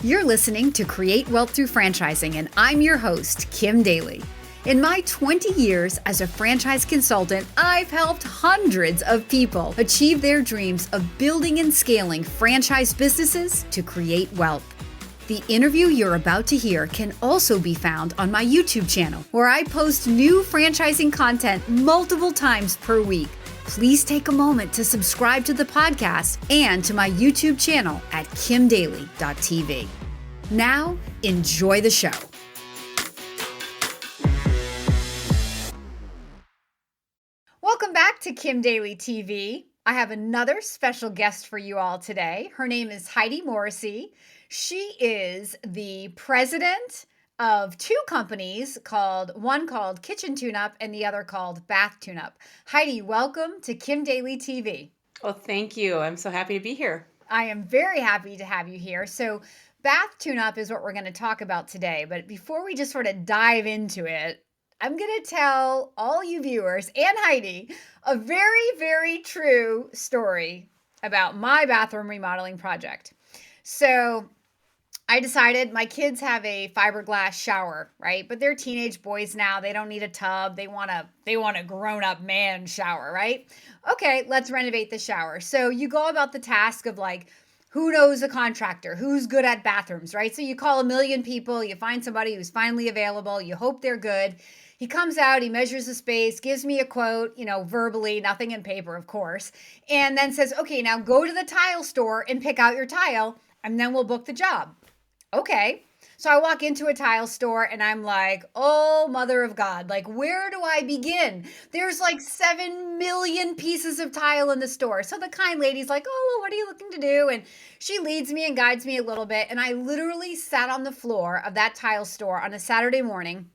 You're listening to Create Wealth Through Franchising, and I'm your host, Kim Daly. In my 20 years as a franchise consultant, I've helped hundreds of people achieve their dreams of building and scaling franchise businesses to create wealth. The interview you're about to hear can also be found on my YouTube channel, where I post new franchising content multiple times per week. Please take a moment to subscribe to the podcast and to my YouTube channel at kimdaly.tv. Now, enjoy the show. Welcome back to Kim Daly TV. I have another special guest for you all today. Her name is Heidi Morrissey. She is the president of two companies, one called Kitchen Tune-Up and the other called Bath Tune-Up. Heidi, welcome to Kim Daly TV. Well, thank you. I'm so happy to be here. I am very happy to have you here. So Bath Tune-Up is what we're going to talk about today. But before we just sort of dive into it, I'm going to tell all you viewers and Heidi a very, very true story about my bathroom remodeling project. So I decided my kids have a fiberglass shower, right? But they're teenage boys now. They don't need a tub. They want a grown-up man shower, right? Okay, let's renovate the shower. So you go about the task of like, who knows a contractor? Who's good at bathrooms, right? So you call a million people. You find somebody who's finally available. You hope they're good. He comes out, he measures the space, gives me a quote, verbally, nothing in paper, of course, and then says, okay, now go to the tile store and pick out your tile, and then we'll book the job. Okay. So I walk into a tile store and I'm like, oh, mother of God, like, where do I begin? There's like 7 million pieces of tile in the store. So the kind lady's like, oh, well, what are you looking to do? And she leads me and guides me a little bit. And I literally sat on the floor of that tile store on a Saturday morning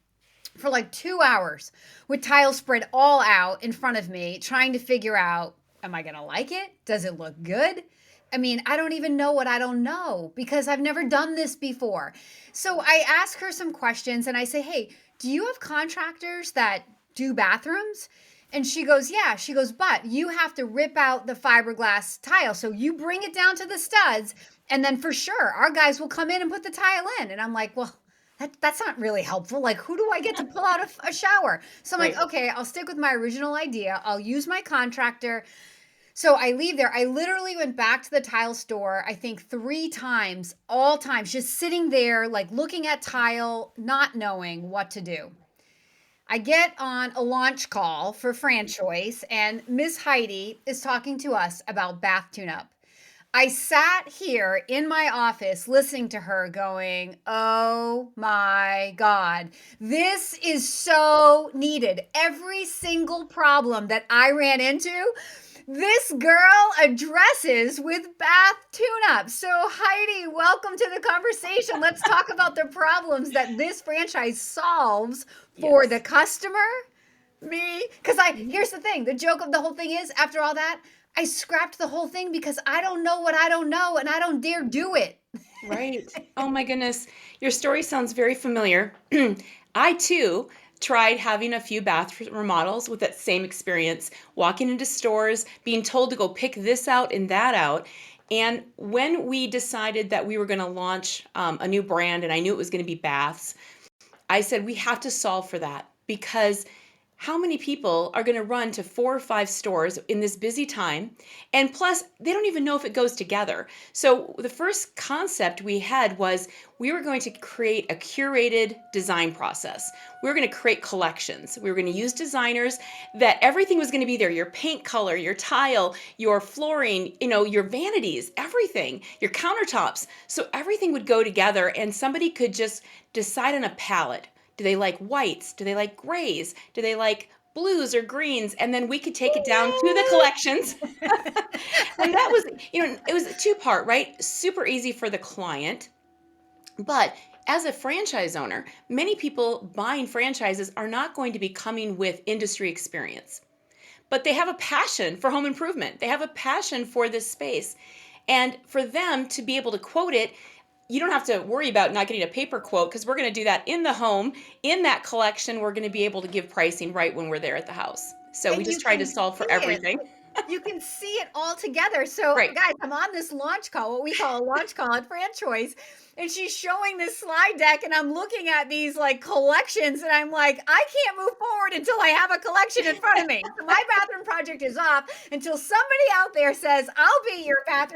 for like 2 hours with tile spread all out in front of me, trying to figure out, am I going to like it? Does it look good? I mean, I don't even know what I don't know because I've never done this before. So I ask her some questions and I say, hey, do you have contractors that do bathrooms? And she goes, yeah. She goes, but you have to rip out the fiberglass tile. So you bring it down to the studs and then for sure our guys will come in and put the tile in. And I'm like, well, that's not really helpful. Like, who do I get to pull out a shower? So I'm like, okay, I'll stick with my original idea. I'll use my contractor. So I leave there. I literally went back to the tile store, I think 3 times, all times, just sitting there, like looking at tile, not knowing what to do. I get on a launch call for FranChoice, and Miss Heidi is talking to us about Bath Tune-Up. I sat here in my office listening to her going, oh my God, this is so needed. Every single problem that I ran into, this girl addresses with Bath Tune-Up. So Heidi, welcome to the conversation. Let's talk about the problems that this franchise solves for the customer, me. Because here's the thing, the joke of the whole thing is, after all that, I scrapped the whole thing because I don't know what I don't know and I don't dare do it. Right. Oh my goodness. Your story sounds very familiar. I too tried having a few bathroom remodels with that same experience, walking into stores, being told to go pick this out and that out. And when we decided that we were going to launch a new brand and I knew it was going to be baths, I said, we have to solve for that because how many people are going to run to 4 or 5 stores in this busy time? And plus, they don't even know if it goes together. So the first concept we had was we were going to create a curated design process. We were going to create collections. We were going to use designers that everything was going to be there. Your paint color, your tile, your flooring, your vanities, everything, your countertops. So everything would go together and somebody could just decide on a palette. Do they like whites? Do they like grays? Do they like blues or greens? And then we could take it down to the collections. And that was, it was a 2-part, right? Super easy for the client. But as a franchise owner, many people buying franchises are not going to be coming with industry experience. But they have a passion for home improvement. They have a passion for this space. And for them to be able to quote it, you don't have to worry about not getting a paper quote because we're going to do that in the home, in that collection. We're going to be able to give pricing right when we're there at the house. So we just try to solve for everything. You can see it all together. So guys, I'm on this launch call, what we call a launch call at FranChoice. and she's showing this slide deck, and I'm looking at these like collections, and I'm like, I can't move forward until I have a collection in front of me. So my bathroom project is off until somebody out there says, I'll be your bath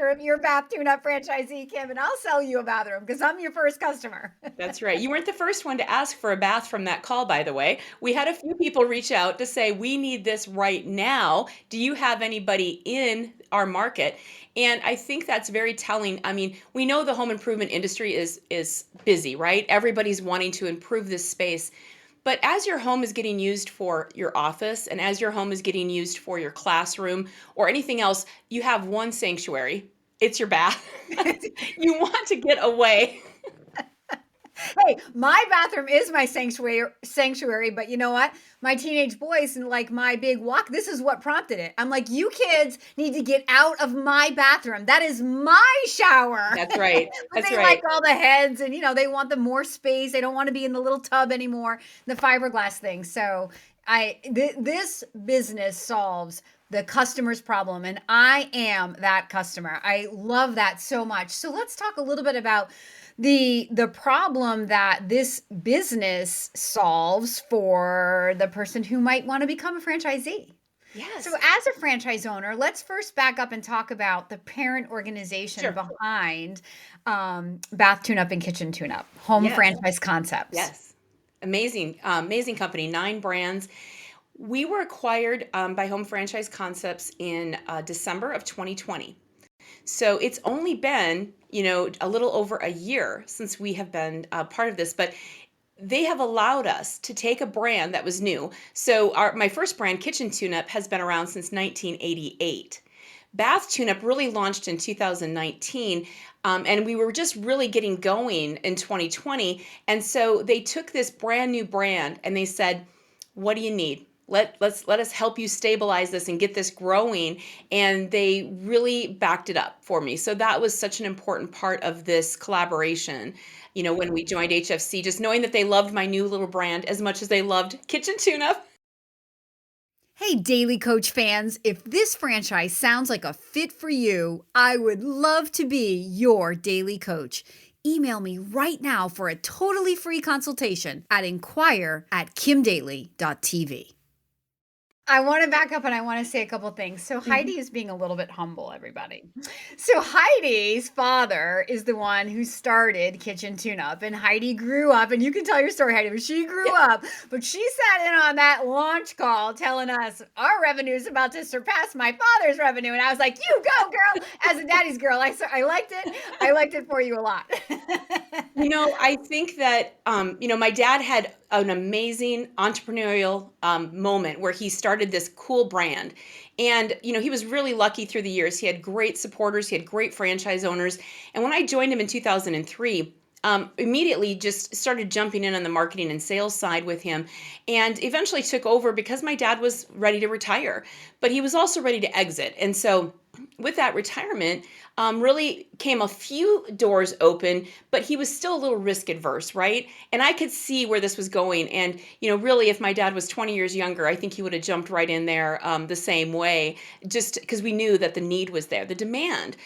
tune-up franchisee, Kim, and I'll sell you a bathroom because I'm your first customer. That's right. You weren't the first one to ask for a bath from that call, by the way. We had a few people reach out to say, we need this right now. Do you have anybody in our market? And I think that's very telling. I mean, we know the home improvement industry is busy, right? Everybody's wanting to improve this space. But as your home is getting used for your office and as your home is getting used for your classroom or anything else, you have one sanctuary. It's your bath. You want to get away. Hey, my bathroom is my sanctuary, but you know what? My teenage boys and like my big walk, this is what prompted it. I'm like, you kids need to get out of my bathroom. That is my shower. That's right. But That's they right. like all the heads and they want the more space. They don't want to be in the little tub anymore, the fiberglass thing. So this business solves the customer's problem, and I am that customer. I love that so much. So let's talk a little bit about the problem that this business solves for the person who might want to become a franchisee. So Yes. as a franchise owner, let's first back up and talk about the parent organization Sure. behind Bath Tune Up and Kitchen Tune Up, Home Yes. Franchise Concepts. Yes. Amazing, amazing company, 9 brands. We were acquired by Home Franchise Concepts in December of 2020. So it's only been, a little over a year since we have been part of this, but they have allowed us to take a brand that was new. So my first brand, Kitchen Tune-Up, has been around since 1988. Bath Tune-Up really launched in 2019, and we were just really getting going in 2020. And so they took this brand new brand and they said, what do you need? Let us help you stabilize this and get this growing. And they really backed it up for me. So that was such an important part of this collaboration. When we joined HFC, just knowing that they loved my new little brand as much as they loved Kitchen Tuna. Hey, Daily Coach fans, if this franchise sounds like a fit for you, I would love to be your Daily Coach. Email me right now for a totally free consultation at inquire@kimdaly.tv. I want to back up and I want to say a couple things. So Heidi is being a little bit humble, everybody. So Heidi's father is the one who started Kitchen Tune Up, and Heidi grew up, and you can tell your story, Heidi, but she grew up, but she sat in on that launch call telling us our revenue is about to surpass my father's revenue. And I was like, you go, girl. As a daddy's girl, I liked it. I liked it for you a lot. I think that, my dad had an amazing entrepreneurial moment where he started this cool brand. And, he was really lucky through the years. He had great supporters, he had great franchise owners. And when I joined him in 2003, immediately just started jumping in on the marketing and sales side with him, and eventually took over because my dad was ready to retire, but he was also ready to exit. And so with that retirement, really came a few doors open, but he was still a little risk adverse, right? And I could see where this was going. And, really, if my dad was 20 years younger, I think he would have jumped right in there the same way, just because we knew that the need was there, the demand.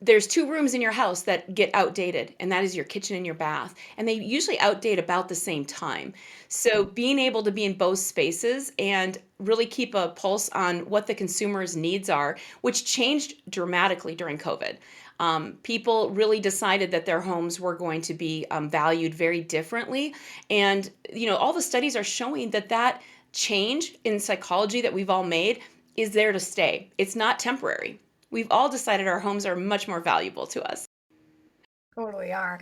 There's 2 rooms in your house that get outdated, and that is your kitchen and your bath. And they usually outdate about the same time. So being able to be in both spaces and really keep a pulse on what the consumer's needs are, which changed dramatically during COVID. People really decided that their homes were going to be valued very differently. And, all the studies are showing that change in psychology that we've all made is there to stay. It's not temporary. We've all decided our homes are much more valuable to us. Totally are.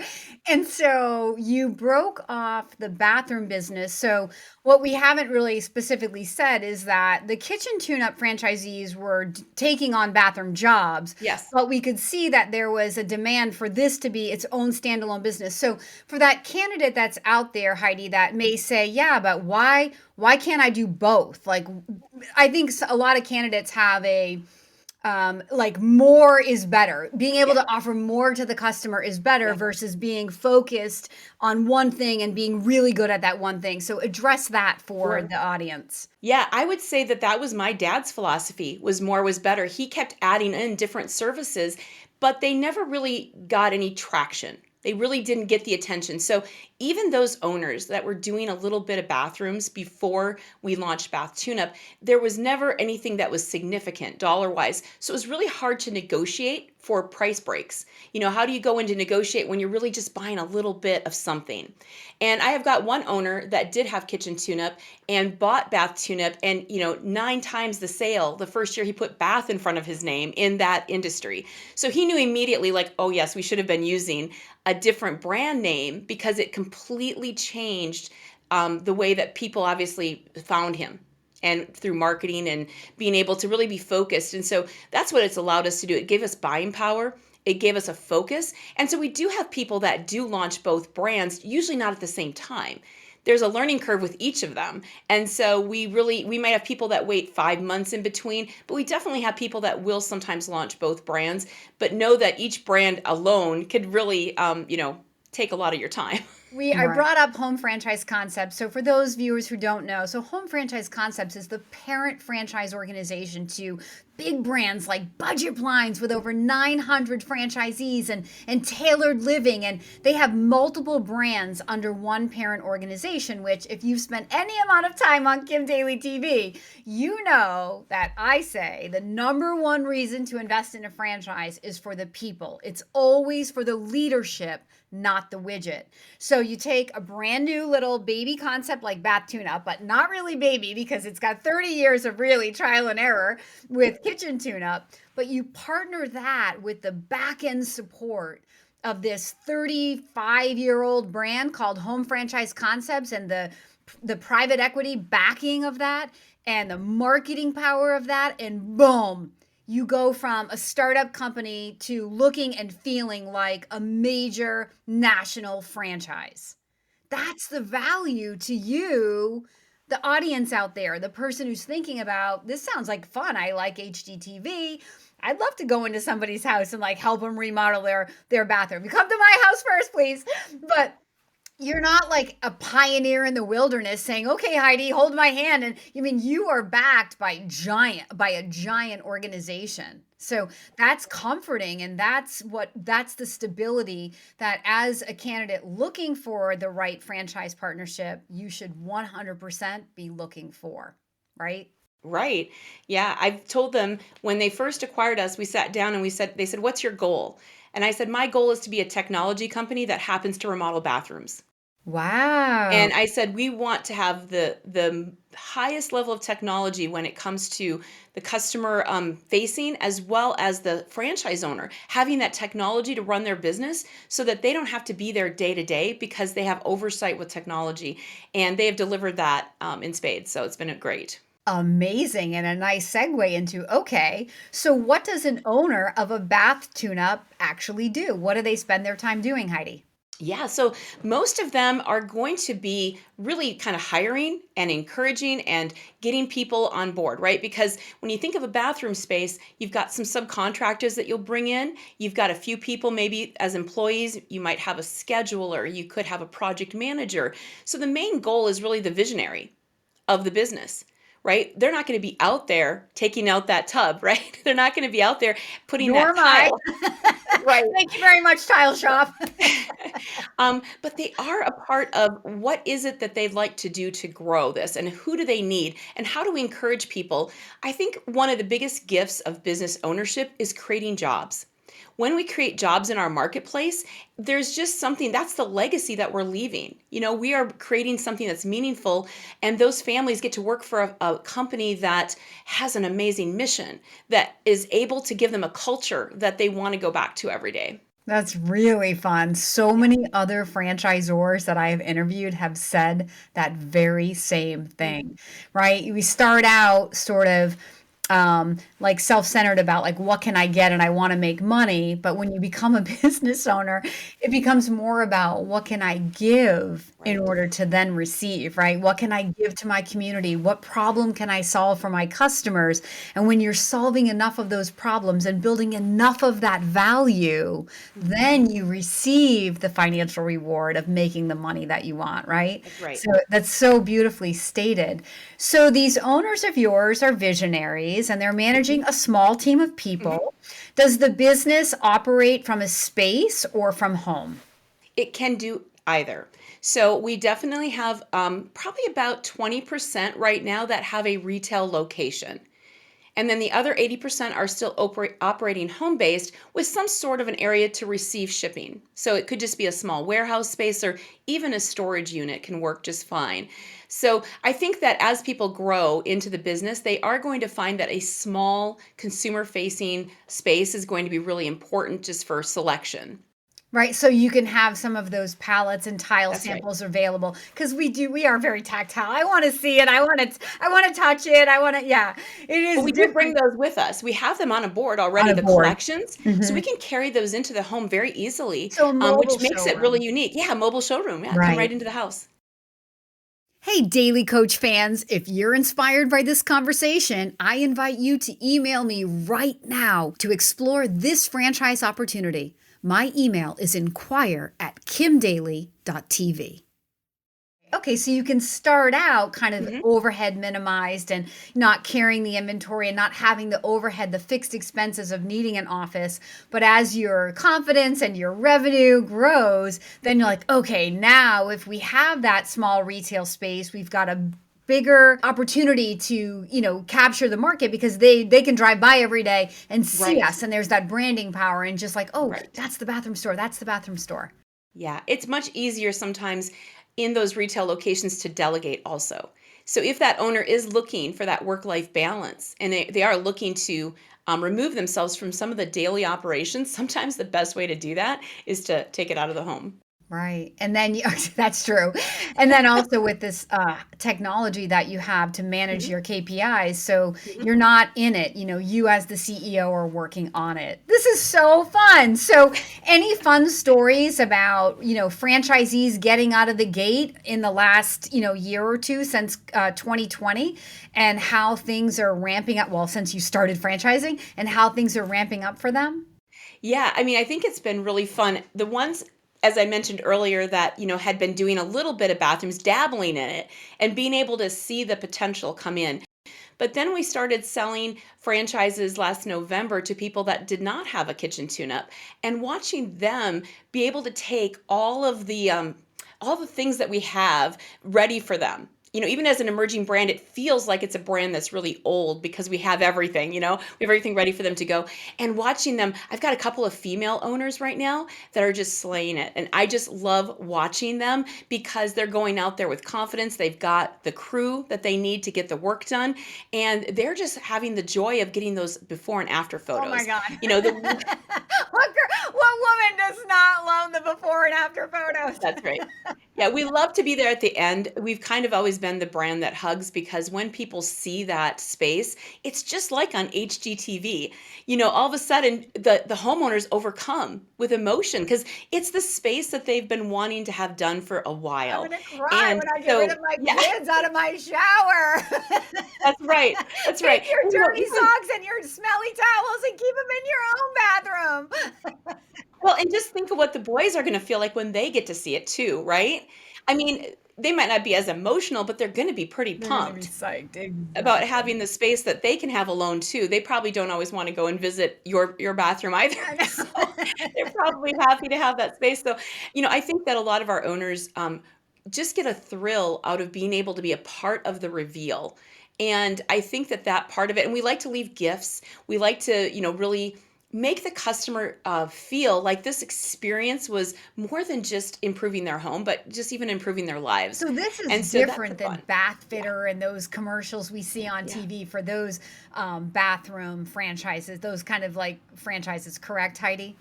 And so you broke off the bathroom business. So what we haven't really specifically said is that the Kitchen Tune-Up franchisees were taking on bathroom jobs, Yes. but we could see that there was a demand for this to be its own standalone business. So for that candidate that's out there, Heidi, that may say, yeah, but why can't I do both? Like, I think a lot of candidates have like more is better. Being able to offer more to the customer is better versus being focused on one thing and being really good at that one thing. So address that for Sure. the audience. Yeah, I would say that was my dad's philosophy, was more was better. He kept adding in different services, but they never really got any traction. They really didn't get the attention. So even those owners that were doing a little bit of bathrooms before we launched Bath Tune-Up, there was never anything that was significant dollar-wise. So it was really hard to negotiate for price breaks. How do you go in to negotiate when you're really just buying a little bit of something? And I have got one owner that did have kitchen tune-up and bought Bath Tune-Up, and 9 times the sale the first year he put Bath in front of his name in that industry. So he knew immediately, like, oh yes, we should have been using a different brand name, because it completely changed the way that people obviously found him, and through marketing and being able to really be focused. And so that's what it's allowed us to do. It gave us buying power. It gave us a focus. And so we do have people that do launch both brands, usually not at the same time. There's a learning curve with each of them. And so we might have people that wait 5 months in between, but we definitely have people that will sometimes launch both brands, but know that each brand alone could really, take a lot of your time. I Right. brought up Home Franchise Concepts. So for those viewers who don't know, so Home Franchise Concepts is the parent franchise organization to big brands like Budget Blinds with over 900 franchisees, and Tailored Living. And they have multiple brands under one parent organization, which, if you've spent any amount of time on Kim Daly TV, you know that I say the number one reason to invest in a franchise is for the people. It's always for the leadership, not the widget. So you take a brand new little baby concept like Bath Tune-Up, but not really baby because it's got 30 years of really trial and error with kitchen tune-up, but you partner that with the back end support of this 35-year-old brand called Home Franchise Concepts, and the private equity backing of that and the marketing power of that, and boom, you go from a startup company to looking and feeling like a major national franchise. That's the value to you, the audience out there, the person who's thinking about, this sounds like fun. I like HGTV. I'd love to go into somebody's house and like help them remodel their bathroom. You come to my house first, please. But you're not like a pioneer in the wilderness saying, okay, Heidi, hold my hand. And you are backed by a giant organization. So that's comforting. And that's the stability that, as a candidate looking for the right franchise partnership, you should 100% be looking for, right? Right. Yeah. I've told them when they first acquired us, we sat down and they said, what's your goal? And I said, my goal is to be a technology company that happens to remodel bathrooms. Wow. And I said, we want to have the highest level of technology when it comes to the customer facing, as well as the franchise owner, having that technology to run their business so that they don't have to be there day to day, because they have oversight with technology. And they have delivered that in spades. So it's been great. Amazing, and a nice segue into, okay, so what does an owner of a bath tune-up actually do? What do they spend their time doing, Heidi? Yeah, so most of them are going to be really kind of hiring and encouraging and getting people on board, right? Because when you think of a bathroom space, you've got some subcontractors that you'll bring in. You've got a few people maybe as employees. You might have a scheduler. You could have a project manager. So the main goal is really the visionary of the business, right? They're not going to be out there taking out that tub, right? They're not going to be out there putting Nor that am I. tile. Right. Thank you very much, Tile Shop. But they are a part of what is it that they'd like to do to grow this, and who do they need, and how do we encourage people? I think one of the biggest gifts of business ownership is creating jobs. When we create jobs in our marketplace, there's just something, that's the legacy that we're leaving. We are creating something that's meaningful, and those families get to work for a company that has an amazing mission, that is able to give them a culture that they want to go back to every day. That's really fun. So many other franchisors that I have interviewed have said that very same thing, right? We start out sort of like self-centered about like, what can I get, and I want to make money. But when you become a business owner, it becomes more about what can I give in Right. order to then receive, right? What can I give to my community? What problem can I solve for my customers? And when you're solving enough of those problems and building enough of that value, then you receive the financial reward of making the money that you want, right? That's right. So that's so beautifully stated. So these owners of yours are visionaries, and they're managing a small team of Mhm. people. Does the business operate from a space or from home? It can do either. So we definitely have probably about 20% right now that have a retail location. And then the other 80% are still operating home based with some sort of an area to receive shipping. So it could just be a small warehouse space or even a storage unit can work just fine. So I think that as people grow into the business, they are going to find that a small consumer facing space is going to be really important just for selection. Right, so you can have some of those palettes and tile That's right. samples available because we are very tactile. I wanna see it, I wanna touch it, I wanna yeah, it Well, is we do bring different those with us. We have them on a board on already, a the board. collections, so we Mhm. can carry those into the home very easily, So a mobile which makes it really showroom. unique. Yeah, mobile showroom. Yeah, come right Right. into the house. Hey, Daily Coach fans, if you're inspired by this conversation, I invite you to email me right now to explore this franchise opportunity. My email is inquire@kimdaly.tv. Okay, so you can start out kind of Mhm. overhead minimized and not carrying the inventory and not having the overhead, the fixed expenses of needing an office. But as your confidence and your revenue grows, then you're like, okay, now if we have that small retail space, we've got a bigger opportunity to, capture the market because they can drive by every day and see Right, us. And there's that branding power and just like, oh, right. that's the bathroom store. That's the bathroom store. Yeah, it's much easier sometimes in those retail locations to delegate also. So if that owner is looking for that work-life balance and they are looking to remove themselves from some of the daily operations, sometimes the best way to do that is to take it out of the home. Right, and then you that's true, and then also with this, technology that you have to manage Mhm, your KPIs, so mhm. you're not in it, you as the CEO are working on it. This is so fun. So, any fun stories about, franchisees getting out of the gate in the last, year or 2 since, 2020 and how things are ramping up well, since you started franchising and how things are ramping up for them? Yeah, I mean, I think it's been really fun. The ones, as I mentioned earlier, that, had been doing a little bit of bathrooms, dabbling in it, and being able to see the potential come in. But then we started selling franchises last November to people that did not have a kitchen tune-up, and watching them be able to take all the things that we have ready for them. Even as an emerging brand, it feels like it's a brand that's really old because we have everything, we have everything ready for them to go. And watching them, I've got a couple of female owners right now that are just slaying it. And I just love watching them because they're going out there with confidence. They've got the crew that they need to get the work done. And they're just having the joy of getting those before and after Oh my photos. god. The What woman does not love the before and after photos? That's right. Yeah, we love to be there at the end. We've kind of always been the brand that hugs because when people see that space, it's just like on HGTV. All of a sudden the homeowners overcome with emotion because it's the space that they've been wanting to have done for a I'm while. gonna cry And when I get rid of so, my yeah, kids out of my shower. that's right. That's right. Take your And, dirty even socks and your smelly towels and keep them in your own bathroom. well, and just think of what the boys are gonna feel like when they get to see it too, right? I mean, they might not be as emotional, but they're gonna be pretty They're gonna be pumped psyched, about exactly. having the space that they can have alone too. They probably don't always wanna go and visit your bathroom either, I so know. they're probably happy to have that space. So, I think that a lot of our owners, just get a thrill out of being able to be a part of the reveal, and I think that that part of it, and we like to leave gifts. We like to, really make the customer, feel like this experience was more than just improving their home, but just even improving their lives, So this is and so that's the different than fun. Bath Yeah, Fitter and those commercials we see on yeah. TV for those, bathroom franchises, those kind of like franchises, correct, Heidi?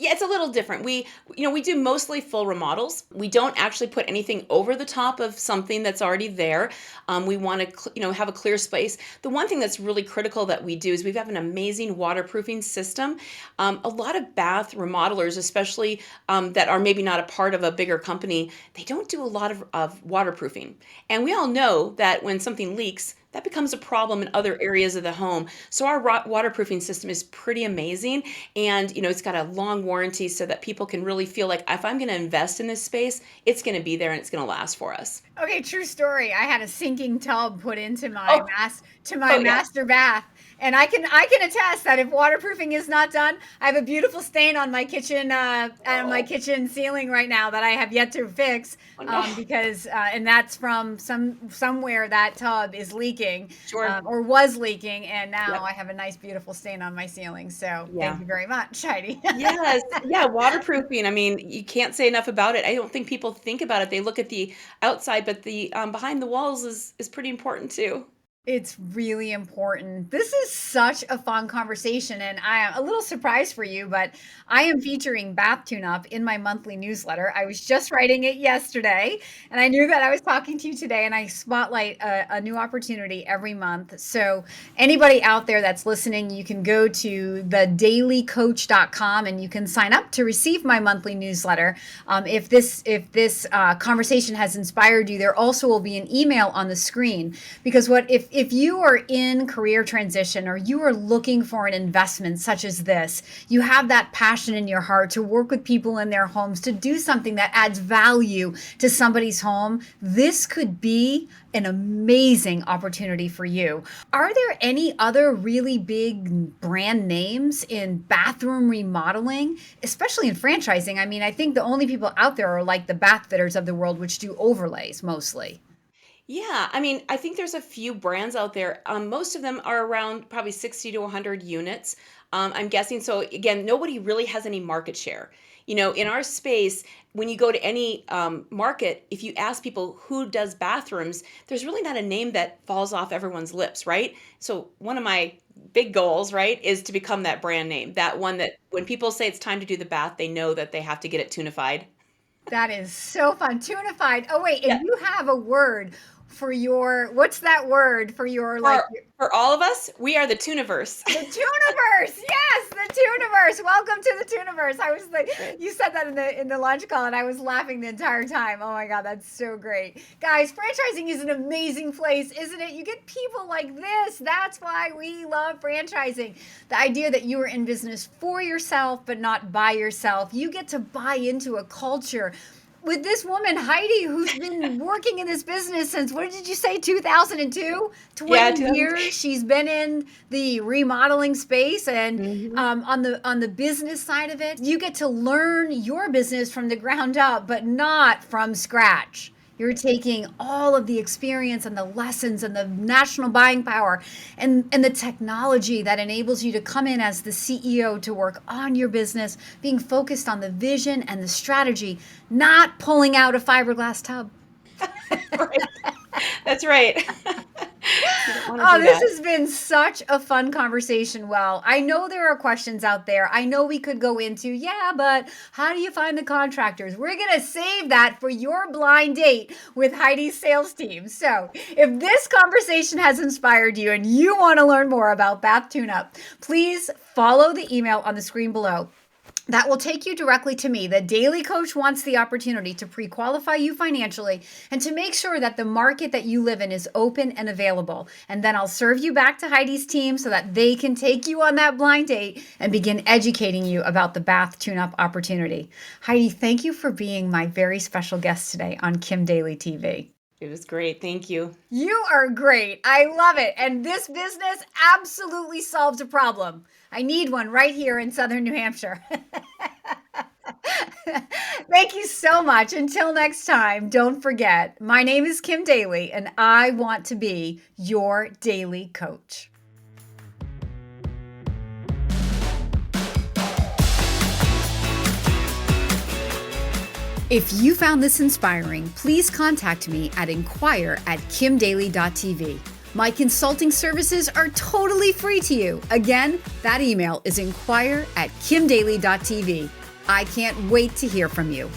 Yeah, it's a little different. We do mostly full remodels. We don't actually put anything over the top of something that's already there. We want to, have a clear space. The one thing that's really critical that we do is we have an amazing waterproofing system. A lot of bath remodelers, especially that are maybe not a part of a bigger company, they don't do a lot of waterproofing. And we all know that when something leaks, that becomes a problem in other areas of the home. So our waterproofing system is pretty amazing, and it's got a long warranty so that people can really feel like if I'm going to invest in this space, it's going to be there and it's going to last for us. Okay, true story. I had a sinking tub put into my Oh, mas to my oh yeah. master bath, And I can attest that if waterproofing is not done, I have a beautiful stain on my Oh, kitchen ceiling right now that I have yet to fix, oh no. because and that's from somewhere that tub is leaking, Sure. or was leaking, and now Yep. I have a nice beautiful stain on my ceiling. So thank Yeah. you very much, Heidi. Yes. Yeah, waterproofing, I mean, you can't say enough about it. I don't think people think about it. They look at the outside, but the, behind the walls is pretty important too. It's really important. This is such a fun conversation, and I am a little surprised for you, but I am featuring Bath Tune Up in my monthly newsletter. I was just writing it yesterday, and I knew that I was talking to you today, and I spotlight a new opportunity every month. So, anybody out there that's listening, you can go to thedailycoach.com and you can sign up to receive my monthly newsletter. If this conversation has inspired you, there also will be an email on the screen, because if you are in career transition or you are looking for an investment such as this, you have that passion in your heart to work with people in their homes, to do something that adds value to somebody's home, this could be an amazing opportunity for you. Are there any other really big brand names in bathroom remodeling, especially in franchising? I mean, I think the only people out there are like the bath fitters of the world, which do overlays mostly. Yeah, I mean, I think there's a few brands out there. Most of them are around probably 60 to 100 units. I'm guessing. So again, nobody really has any market share. In our space, when you go to any market, if you ask people who does bathrooms, there's really not a name that falls off everyone's lips, right? So one of my big goals, right, is to become that brand name, that one that when people say it's time to do the bath, they know that they have to get it tunified. That is so fun. Tunified. Oh wait, Yeah. and you have a word for your, what's that word for your like For all of us, we are the Tuniverse. the Tuniverse? Yes, the Tuniverse. Welcome to the Tuniverse. I was like, Right. you said that in the lunch call, and I was laughing the entire time. Oh my God, that's so great, guys. Franchising is an amazing place, isn't it? You get people like this. That's why we love franchising. The idea that you are in business for yourself, but not by yourself. You get to buy into a culture with this woman, Heidi, who's been working in this business since, what did you say, 2002? Yeah, 20 years 2008. she's been in the remodeling space, and Mhm. on the business side of it, you get to learn your business from the ground up, but not from scratch. You're taking all of the experience and the lessons and the national buying power and the technology that enables you to come in as the CEO to work on your business, being focused on the vision and the strategy, not pulling out a fiberglass tub. Right. That's right. You don't wanna Oh, do this that. has been such a fun conversation. Well, I know there are questions out there. I know we could go into, yeah, but how do you find the contractors? We're going to save that for your blind date with Heidi's sales team. So, if this conversation has inspired you and you want to learn more about Bath Tune Up, please follow the email on the screen below. That will take you directly to me. The Daily Coach wants the opportunity to pre qualify you financially and to make sure that the market that you live in is open and available. And then I'll serve you back to Heidi's team so that they can take you on that blind date and begin educating you about the bath tune up opportunity. Heidi, thank you for being my very special guest today on Kim Daly TV. It was great, thank you. You are great. I love it. And this business absolutely solves a problem. I need one right here in Southern New Hampshire. Thank you so much. Until next time, don't forget, my name is Kim Daly, and I want to be your daily coach. If you found this inspiring, please contact me at inquire@kimdaly.tv. My consulting services are totally free to you. Again, that email is inquire@kimdaly.tv. I can't wait to hear from you.